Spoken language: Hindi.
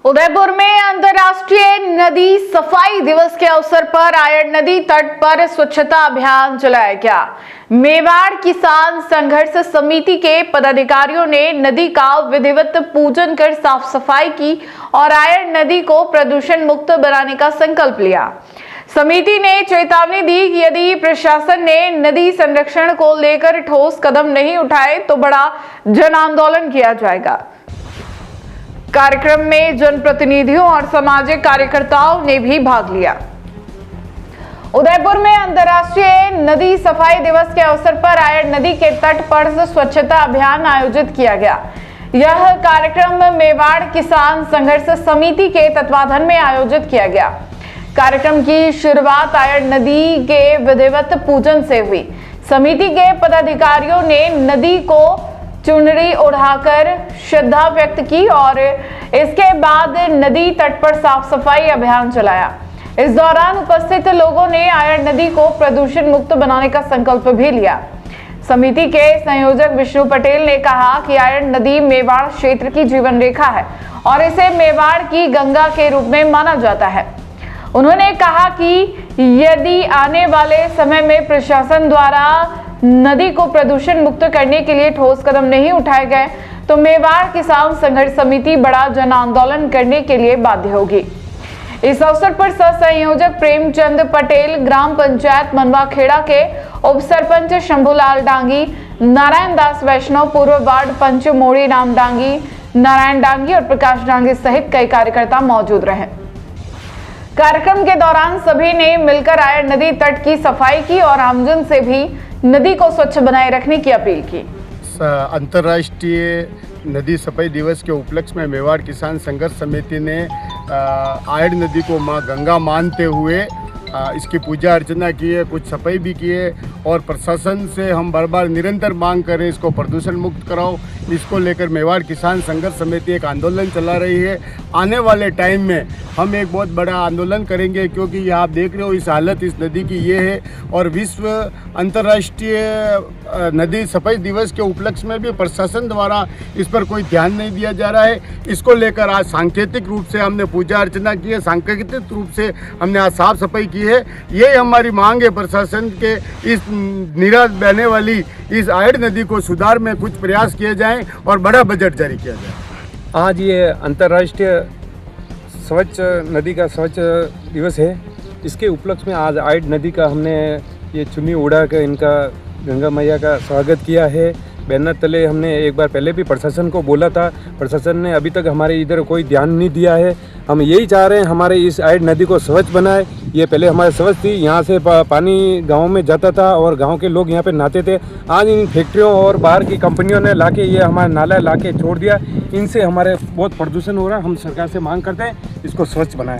उदयपुर में अंतर्राष्ट्रीय नदी सफाई दिवस के अवसर पर आयड़ नदी तट पर स्वच्छता अभियान चलाया गया। मेवाड़ किसान संघर्ष समिति के पदाधिकारियों ने नदी का विधिवत पूजन कर साफ सफाई की और आयड़ नदी को प्रदूषण मुक्त बनाने का संकल्प लिया। समिति ने चेतावनी दी कि यदि प्रशासन ने नदी संरक्षण को लेकर ठोस कदम नहीं उठाए तो बड़ा जन आंदोलन किया जाएगा। कार्यक्रम में जनप्रतिनिधियों और सामाजिक कार्यकर्ताओं ने भी भाग लिया। उदयपुर में अंतर्राष्ट्रीय नदी सफाई दिवस के अवसर पर आयड़ नदी के तट पर स्वच्छता अभियान आयोजित किया गया। यह कार्यक्रम मेवाड़ किसान संघर्ष समिति के तत्वाधान में आयोजित किया गया। कार्यक्रम की शुरुआत आयड़ नदी के विधिवत पूजन से हुई। समिति के पदाधिकारियों ने नदी को चुनरी उड़ाकर श्रद्धा व्यक्त की और इसके बाद नदी तट पर साफ सफाई अभियान चलाया। इस दौरान उपस्थित लोगों ने आयड़ नदी को प्रदूषण मुक्त बनाने का संकल्प भी लिया। समिति के संयोजक विष्णु पटेल ने कहा कि आयड़ नदी मेवाड़ क्षेत्र की जीवन रेखा है और इसे मेवाड़ की गंगा के रूप में माना जाता है। उन्होंने कहा कि यदि आने वाले समय में प्रशासन द्वारा नदी को प्रदूषण मुक्त करने के लिए ठोस कदम नहीं उठाए गए तो मेवाड़ किसान संघर्ष समिति बड़ा जन आंदोलन करने के लिए बाध्य होगी। इस अवसर पर सह संयोजक प्रेमचंद पटेल, ग्राम पंचायत मनवाखेड़ा के उप सरपंच शंभूलाल डांगी, नारायण दास वैष्णव, पूर्व वार्ड पंच मोड़ी राम डांगी, नारायण डांगी और प्रकाश डांगी सहित कई कार्यकर्ता मौजूद रहे। कार्यक्रम के दौरान सभी ने मिलकर आयड़ नदी तट की सफाई की और आमजन से भी नदी को स्वच्छ बनाए रखने की अपील की। अंतर्राष्ट्रीय नदी सफाई दिवस के उपलक्ष्य में मेवाड़ किसान संघर्ष समिति ने आयड़ नदी को मां गंगा मानते हुए इसकी पूजा अर्चना की है, कुछ सफाई भी की है और प्रशासन से हम बार बार निरंतर मांग करें इसको प्रदूषण मुक्त कराओ। इसको लेकर मेवाड़ किसान संघर्ष समिति एक आंदोलन चला रही है। आने वाले टाइम में हम एक बहुत बड़ा आंदोलन करेंगे क्योंकि ये आप देख रहे हो इस हालत इस नदी की ये है और विश्व अंतर्राष्ट्रीय नदी सफाई दिवस के उपलक्ष्य में भी प्रशासन द्वारा इस पर कोई ध्यान नहीं दिया जा रहा है। इसको लेकर आज सांकेतिक रूप से हमने पूजा अर्चना की है, सांकेतिक रूप से हमने आज साफ सफाई की है। ये हमारी मांग है प्रशासन के इस निराश बहने वाली इस आयड़ नदी को सुधार में कुछ प्रयास किए जाएं और बड़ा बजट जारी किया जाए। आज ये अंतर्राष्ट्रीय स्वच्छ नदी का स्वच्छ दिवस है। इसके उपलक्ष्य में आज आयड़ नदी का हमने ये चुन्नी उड़ा कर इनका गंगा मैया का स्वागत किया है। बैनर तले हमने एक बार पहले भी प्रशासन को बोला था, प्रशासन ने अभी तक हमारे इधर कोई ध्यान नहीं दिया है। हम यही चाह रहे हैं हमारे इस आयड़ नदी को स्वच्छ बनाए। ये पहले हमारे स्वच्छ थी, यहाँ से पानी गांव में जाता था और गांव के लोग यहाँ पे नहाते थे। आज इन फैक्ट्रियों और बाहर की कंपनियों ने लाके ये हमारा नाला लाके छोड़ दिया। इनसे हमारे बहुत प्रदूषण हो रहा है। हम सरकार से मांग करते हैं इसको स्वच्छ बनाए।